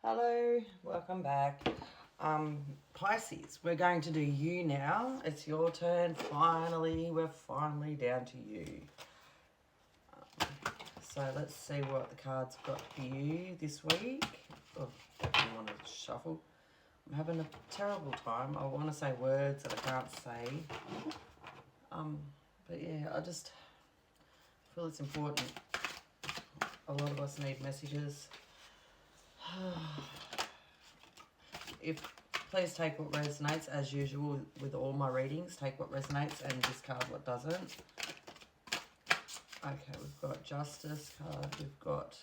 Hello, welcome back. Pisces, we're going to do you now. It's your turn. Finally, we're finally down to you. So let's see what the cards got for you this week. Oh, definitely want to shuffle. I'm having a terrible time. I want to say words that I can't say. But yeah, I just feel it's important. A lot of us need messages. Please take what resonates, as usual with all my readings. Take what resonates and discard what doesn't. Okay, we've got Justice card. We've got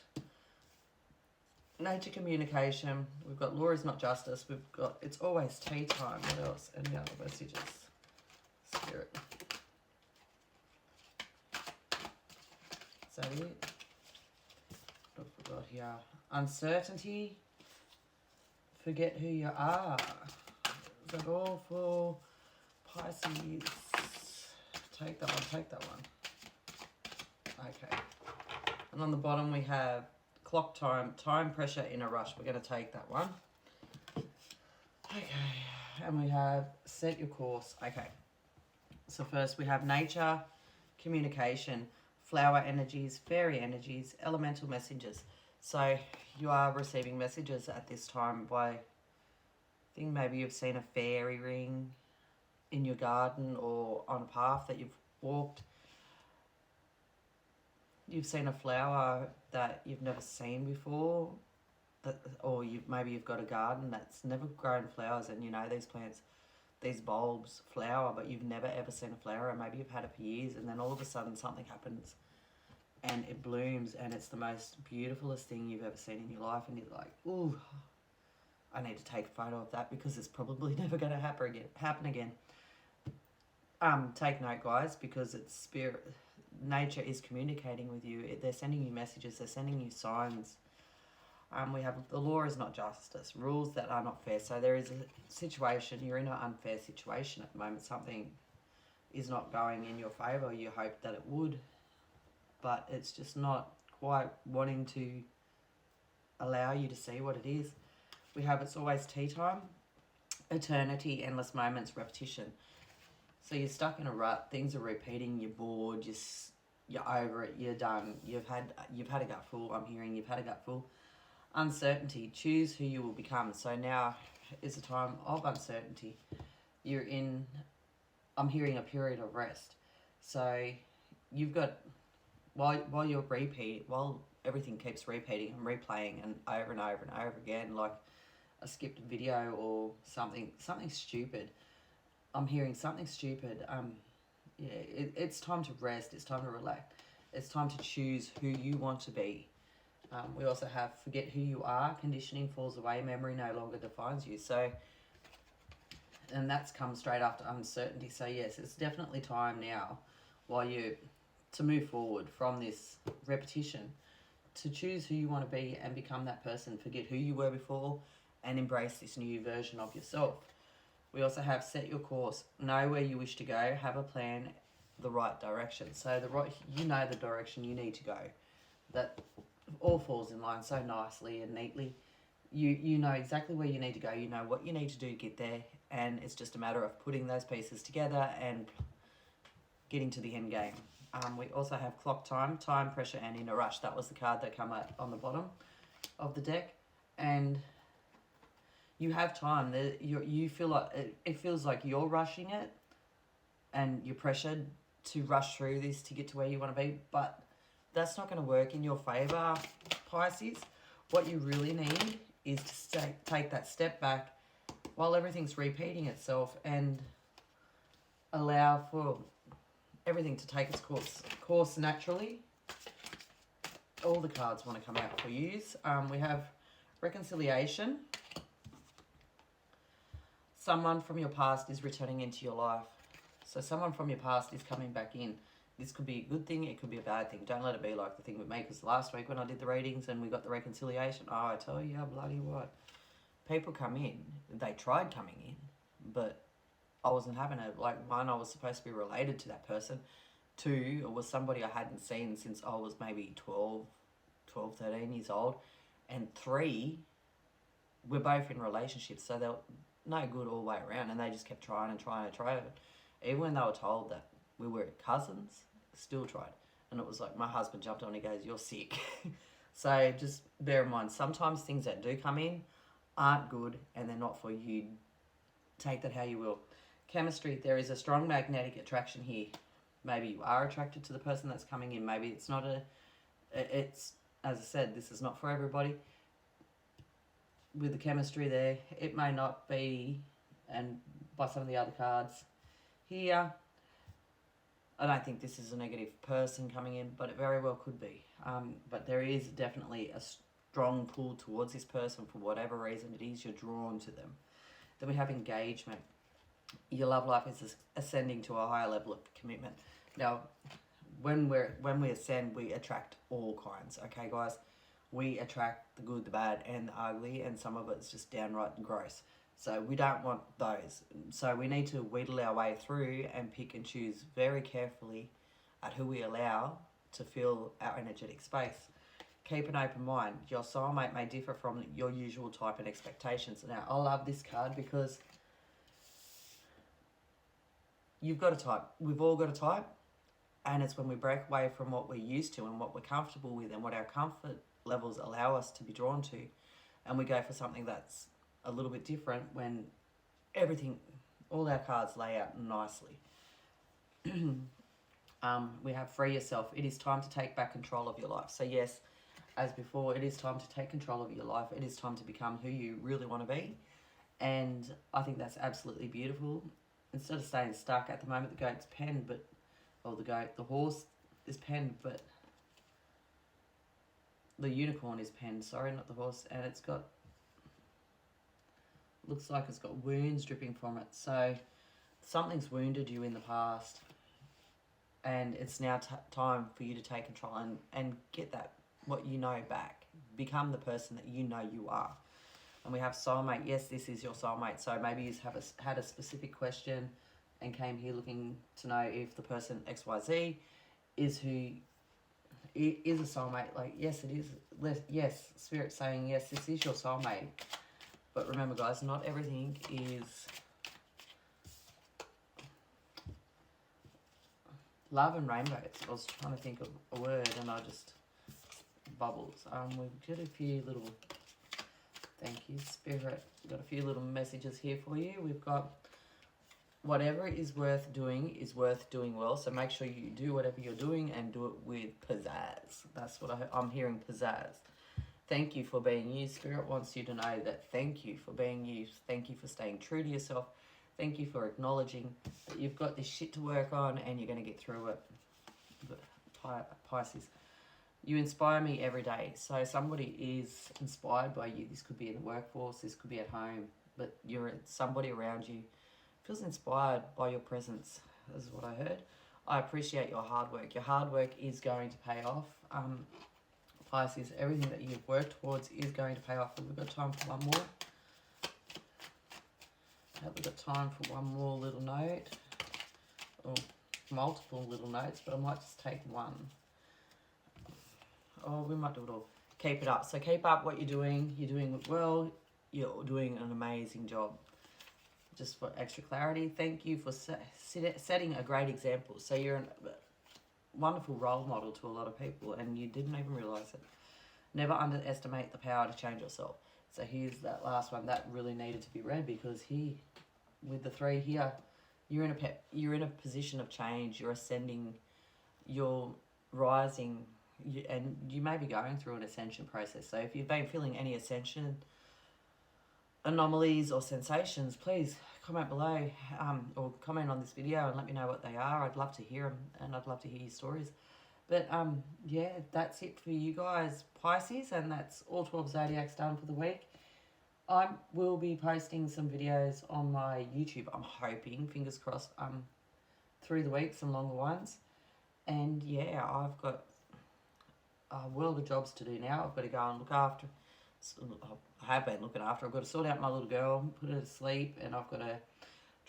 Nature Communication. We've got Law is Not Justice. We've got It's Always Tea Time. What else? Any other messages? Spirit. Is that it? What have we got here? Uncertainty. Forget who you are. Is that all for Pisces? Take that one, take that one. Okay. And on the bottom we have clock time, time pressure in a rush. We're going to take that one. Okay. And we have set your course. Okay. So first we have nature, communication, flower energies, fairy energies, elemental messages. So you are receiving messages at this time by, I think maybe you've seen a fairy ring in your garden or on a path that you've walked. You've seen a flower that you've never seen before, or maybe you've got a garden that's never grown flowers, and you know these plants, these bulbs flower, but you've never ever seen a flower, and maybe you've had it for years, and then all of a sudden something happens and it blooms, and it's the most beautifulest thing you've ever seen in your life, and you're like, ooh, I need to take a photo of that because it's probably never going to happen again. Take note, guys, because it's spirit. Nature is communicating with you. They're sending you messages. They're sending you signs. We have the law is not justice. Rules that are not fair. So there is a situation. You're in an unfair situation at the moment. Something is not going in your favour. You hope that it would, but it's just not quite wanting to allow you to see what it is. We have It's Always Tea Time, eternity, endless moments, repetition. So you're stuck in a rut. Things are repeating. You're bored. You're over it. You're done. You've had a gutful. I'm hearing you've had a gutful. Uncertainty. Choose who you will become. So now is a time of uncertainty. You're in. I'm hearing a period of rest. So you've got while everything keeps repeating and replaying and over and over again, like a skipped video or something stupid. I'm hearing something stupid. It's time to rest. It's time to relax. It's time to choose who you want to be. We also have forget who you are. Conditioning falls away. Memory no longer defines you. So, and that's come straight after uncertainty. So yes, it's definitely time now, to move forward from this repetition, to choose who you want to be and become that person. Forget who you were before and embrace this new version of yourself. We also have set your course. Know where you wish to go. Have a plan, the right direction. So you know the direction you need to go. That all falls in line so nicely and neatly. You know exactly where you need to go. You know what you need to do to get there, and it's just a matter of putting those pieces together and getting to the end game. We also have clock time, time pressure, and in a rush. That was the card that came out on the bottom of the deck, and you have time. You feel like it feels like you're rushing it, and you're pressured to rush through this to get to where you want to be. But that's not going to work in your favor, Pisces. What you really need is to take that step back while everything's repeating itself and allow for everything to take its course naturally. All the cards want to come out for you. We have reconciliation. Someone from your past is returning into your life. So someone from your past is coming back in. This could be a good thing, it could be a bad thing. Don't let it be like the thing with me, because last week when I did the readings and we got the reconciliation, oh, I tell you, bloody what. People come in, they tried coming in, but I wasn't having it. Like, one, I was supposed to be related to that person. Two, it was somebody I hadn't seen since I was maybe 12, 13 years old. And three, we're both in relationships, so they're no good all the way around, and they just kept trying and trying and trying. Even when they were told that we were cousins, still tried. And it was like my husband jumped on and he goes, "You're sick." So just bear in mind, sometimes things that do come in aren't good and they're not for you. Take that how you will. Chemistry, there is a strong magnetic attraction here. Maybe you are attracted to the person that's coming in. Maybe it's not it's, as I said, this is not for everybody. With the chemistry there, it may not be, and by some of the other cards here, I don't think this is a negative person coming in, but it very well could be. But there is definitely a strong pull towards this person for whatever reason it is, you're drawn to them. Then we have engagement. Your love life is ascending to a higher level of commitment. Now, when we ascend, we attract all kinds. Okay, guys, we attract the good, the bad, and the ugly, and some of it's just downright gross. So we don't want those. So we need to wheedle our way through and pick and choose very carefully at who we allow to fill our energetic space. Keep an open mind. Your soulmate may differ from your usual type and expectations. Now, I love this card because you've got a type. We've all got a type. And it's when we break away from what we're used to and what we're comfortable with and what our comfort levels allow us to be drawn to, and we go for something that's a little bit different, when everything, all our cards lay out nicely. We have free yourself. It is time to take back control of your life. So yes, as before, it is time to take control of your life. It is time to become who you really want to be. And I think that's absolutely beautiful. Instead of staying stuck, at the moment the goat's penned, but, or the horse is penned, but the unicorn is penned, sorry, not the horse, and it's got, looks like it's got wounds dripping from it. So something's wounded you in the past, and it's now time for you to take control and get that, what you know, back. Become the person that you know you are. And we have soulmate. Yes, this is your soulmate. So maybe you have had a specific question and came here looking to know if the person XYZ is who is a soulmate. Like, yes, it is. Yes, Spirit's saying, yes, this is your soulmate. But remember, guys, not everything is love and rainbows. I was trying to think of a word and I just bubbles. We've got a few little, thank you, Spirit. We've got a few little messages here for you. We've got, whatever is worth doing well. So make sure you do whatever you're doing and do it with pizzazz. That's what I'm hearing, pizzazz. Thank you for being you. Spirit wants you to know that thank you for being you. Thank you for staying true to yourself. Thank you for acknowledging that you've got this shit to work on and you're going to get through it. Pisces. You inspire me every day. So somebody is inspired by you. This could be in the workforce. This could be at home. But you're somebody around you feels inspired by your presence. This is what I heard. I appreciate your hard work. Your hard work is going to pay off. Pisces, everything that you've worked towards is going to pay off. Have we got time for one more? Have we got time for one more little note? Or multiple little notes, but I might just take one. Oh, we might do it all. Keep it up. So keep up what you're doing. You're doing it well. You're doing an amazing job. Just for extra clarity, thank you for setting a great example. So you're a wonderful role model to a lot of people and you didn't even realise it. Never underestimate the power to change yourself. So here's that last one that really needed to be read, because with the 3 here, you're in a position of change. You're ascending, you're rising, and you may be going through an ascension process. So if you've been feeling any ascension anomalies or sensations, please comment below or comment on this video and let me know what they are. I'd love to hear them and I'd love to hear your stories. But yeah, that's it for you guys, Pisces, and that's all 12 zodiacs done for the week. I will be posting some videos on my YouTube, I'm hoping, fingers crossed, through the week, some longer ones. And yeah, I've got a world of jobs to do now. I've got to go and look after, I have been looking after, I've got to sort out my little girl, put her to sleep, and I've got to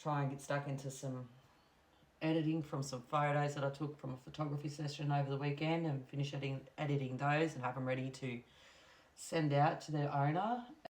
try and get stuck into some editing from some photos that I took from a photography session over the weekend and finish editing those and have them ready to send out to their owner.